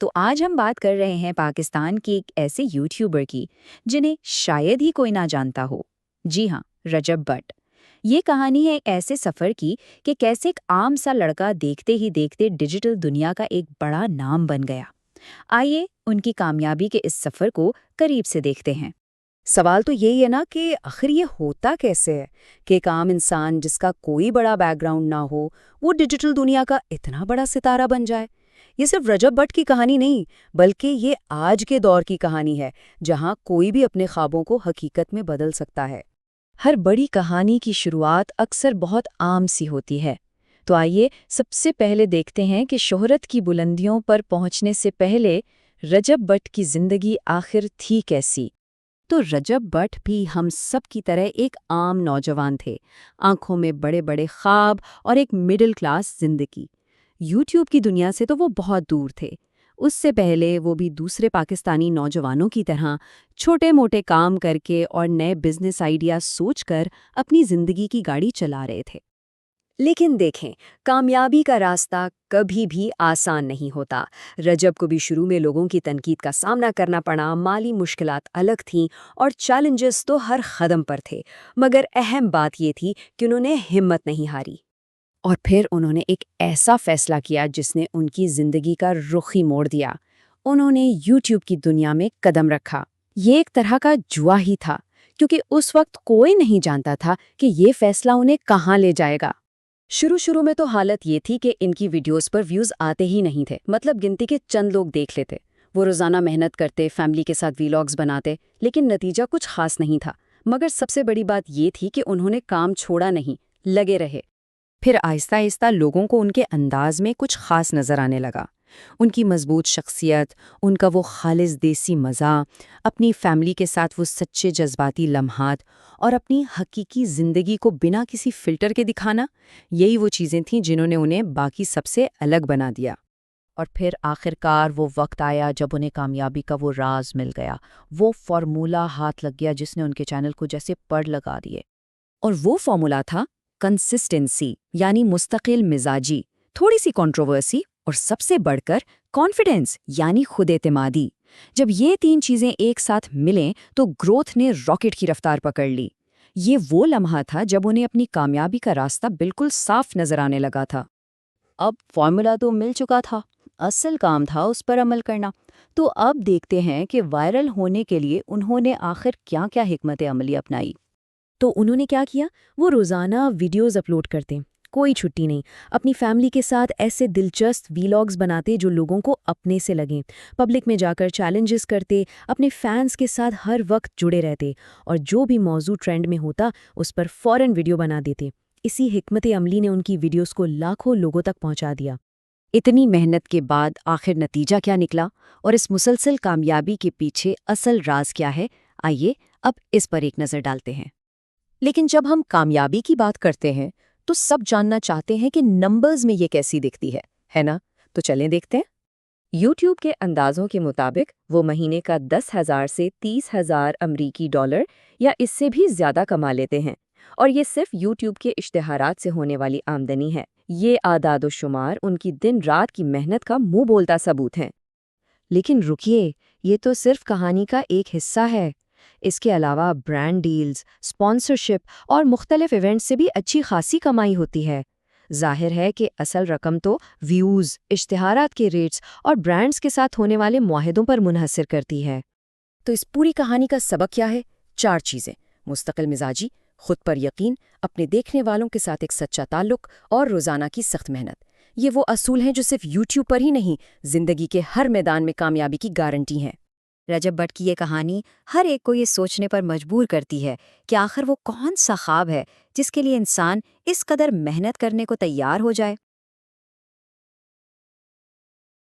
تو آج ہم بات کر رہے ہیں پاکستان کی ایک ایسے یوٹیوبر کی جنہیں شاید ہی کوئی نہ جانتا ہو۔ جی ہاں، رجب بٹ۔ یہ کہانی ہے ایک ایسے سفر کی کہ کیسے ایک عام سا لڑکا دیکھتے ہی دیکھتے ڈیجیٹل دنیا کا ایک بڑا نام بن گیا۔ آئیے ان کی کامیابی کے اس سفر کو قریب سے دیکھتے ہیں۔ سوال تو یہی ہے نا کہ آخر یہ ہوتا کیسے ہے کہ ایک عام انسان جس کا کوئی بڑا بیک گراؤنڈ نہ ہو وہ ڈیجیٹل دنیا کا اتنا بڑا ستارہ بن جائے۔ یہ صرف رجب بٹ کی کہانی نہیں بلکہ یہ آج کے دور کی کہانی ہے جہاں کوئی بھی اپنے خوابوں کو حقیقت میں بدل سکتا ہے۔ ہر بڑی کہانی کی شروعات اکثر بہت عام سی ہوتی ہے، تو آئیے سب سے پہلے دیکھتے ہیں کہ شہرت کی بلندیوں پر پہنچنے سے پہلے رجب بٹ کی زندگی آخر تھی کیسی۔ تو رجب بٹ بھی ہم سب کی طرح ایک عام نوجوان تھے، آنکھوں میں بڑے بڑے خواب اور ایک مڈل کلاس زندگی۔ یوٹیوب کی دنیا سے تو وہ بہت دور تھے۔ اس سے پہلے وہ بھی دوسرے پاکستانی نوجوانوں کی طرح چھوٹے موٹے کام کر کے اور نئے بزنس آئیڈیاز سوچ کر اپنی زندگی کی گاڑی چلا رہے تھے۔ لیکن دیکھیں، کامیابی کا راستہ کبھی بھی آسان نہیں ہوتا۔ رجب کو بھی شروع میں لوگوں کی تنقید کا سامنا کرنا پڑا، مالی مشکلات الگ تھیں اور چیلنجز تو ہر قدم پر تھے، مگر اہم بات یہ تھی کہ انہوں نے ہمت نہیں ہاری۔ اور پھر انہوں نے ایک ایسا فیصلہ کیا جس نے ان کی زندگی کا رخ ہی موڑ دیا۔ انہوں نے یوٹیوب کی دنیا میں قدم رکھا۔ یہ ایک طرح کا جوا ہی تھا، کیونکہ اس وقت کوئی نہیں جانتا تھا کہ یہ فیصلہ انہیں کہاں لے جائے گا۔ شروع میں تو حالت یہ تھی کہ ان کی ویڈیوز پر ویوز آتے ہی نہیں تھے، مطلب گنتی کے چند لوگ دیکھ لیتے۔ وہ روزانہ محنت کرتے، فیملی کے ساتھ ویلاگز بناتے، لیکن نتیجہ کچھ خاص نہیں تھا۔ مگر سب سے بڑی بات یہ تھی کہ انہوں نے کام چھوڑا نہیں، لگے رہے۔ پھر آہستہ آہستہ لوگوں کو ان کے انداز میں کچھ خاص نظر آنے لگا۔ ان کی مضبوط شخصیت، ان کا وہ خالص دیسی مزہ، اپنی فیملی کے ساتھ وہ سچے جذباتی لمحات اور اپنی حقیقی زندگی کو بنا کسی فلٹر کے دکھانا، یہی وہ چیزیں تھیں جنہوں نے انہیں باقی سب سے الگ بنا دیا۔ اور پھر آخرکار وہ وقت آیا جب انہیں کامیابی کا وہ راز مل گیا، وہ فارمولہ ہاتھ لگ گیا جس نے ان کے چینل کو جیسے پڑ لگا دیے۔ اور وہ فارمولہ تھا کنسسٹنسی، یعنی مستقل مزاجی، تھوڑی سی کنٹروورسی اور سب سے بڑھ کر کانفیڈنس، یعنی خود اعتمادی۔ جب یہ تین چیزیں ایک ساتھ ملیں تو گروتھ نے راکٹ کی رفتار پکڑ لی۔ یہ وہ لمحہ تھا جب انہیں اپنی کامیابی کا راستہ بالکل صاف نظر آنے لگا تھا۔ اب فارمولا تو مل چکا تھا، اصل کام تھا اس پر عمل کرنا۔ تو اب دیکھتے ہیں کہ وائرل ہونے کے لیے انہوں نے آخر کیا کیا حکمت عملی اپنائی۔ تو انہوں نے کیا کیا؟ وہ روزانہ ویڈیوز اپلوڈ کرتے، کوئی چھٹی نہیں، اپنی فیملی کے ساتھ ایسے دلچسپ ویلاگز بناتے جو لوگوں کو اپنے سے لگیں، پبلک میں جا کر چیلنجز کرتے، اپنے فینس کے ساتھ ہر وقت جڑے رہتے، اور جو بھی موضوع ٹرینڈ میں ہوتا اس پر فوراً ویڈیو بنا دیتے۔ اسی حکمت عملی نے ان کی ویڈیوز کو لاکھوں لوگوں تک پہنچا دیا۔ اتنی محنت کے بعد آخر نتیجہ کیا نکلا، اور اس مسلسل کامیابی کے پیچھے اصل راز کیا ہے؟ آئیے اب اس پر ایک نظر ڈالتے ہیں۔ لیکن جب ہم کامیابی کی بات کرتے ہیں تو سب جاننا چاہتے ہیں کہ نمبرز میں یہ کیسی دکھتی ہے نا؟ تو چلیں دیکھتے ہیں۔ یوٹیوب کے اندازوں کے مطابق وہ مہینے کا 10,000 سے 30,000 امریکی ڈالر یا اس سے بھی زیادہ کما لیتے ہیں، اور یہ صرف یوٹیوب کے اشتہارات سے ہونے والی آمدنی ہے۔ یہ اعداد و شمار ان کی دن رات کی محنت کا منہ بولتا ثبوت ہیں۔ لیکن رکیے، یہ تو صرف کہانی کا ایک حصہ ہے۔ اس کے علاوہ برانڈ ڈیلز، اسپانسرشپ اور مختلف ایونٹس سے بھی اچھی خاصی کمائی ہوتی ہے۔ ظاہر ہے کہ اصل رقم تو ویوز، اشتہارات کے ریٹس اور برانڈز کے ساتھ ہونے والے معاہدوں پر منحصر کرتی ہے۔ تو اس پوری کہانی کا سبق کیا ہے؟ 4 چیزیں: مستقل مزاجی، خود پر یقین، اپنے دیکھنے والوں کے ساتھ ایک سچا تعلق، اور روزانہ کی سخت محنت۔ یہ وہ اصول ہیں جو صرف یوٹیوب پر ہی نہیں، زندگی کے ہر میدان میں کامیابی کی گارنٹی ہیں۔ رجب بٹ کی یہ کہانی ہر ایک کو یہ سوچنے پر مجبور کرتی ہے کہ آخر وہ کون سا خواب ہے جس کے لیے انسان اس قدر محنت کرنے کو تیار ہو جائے۔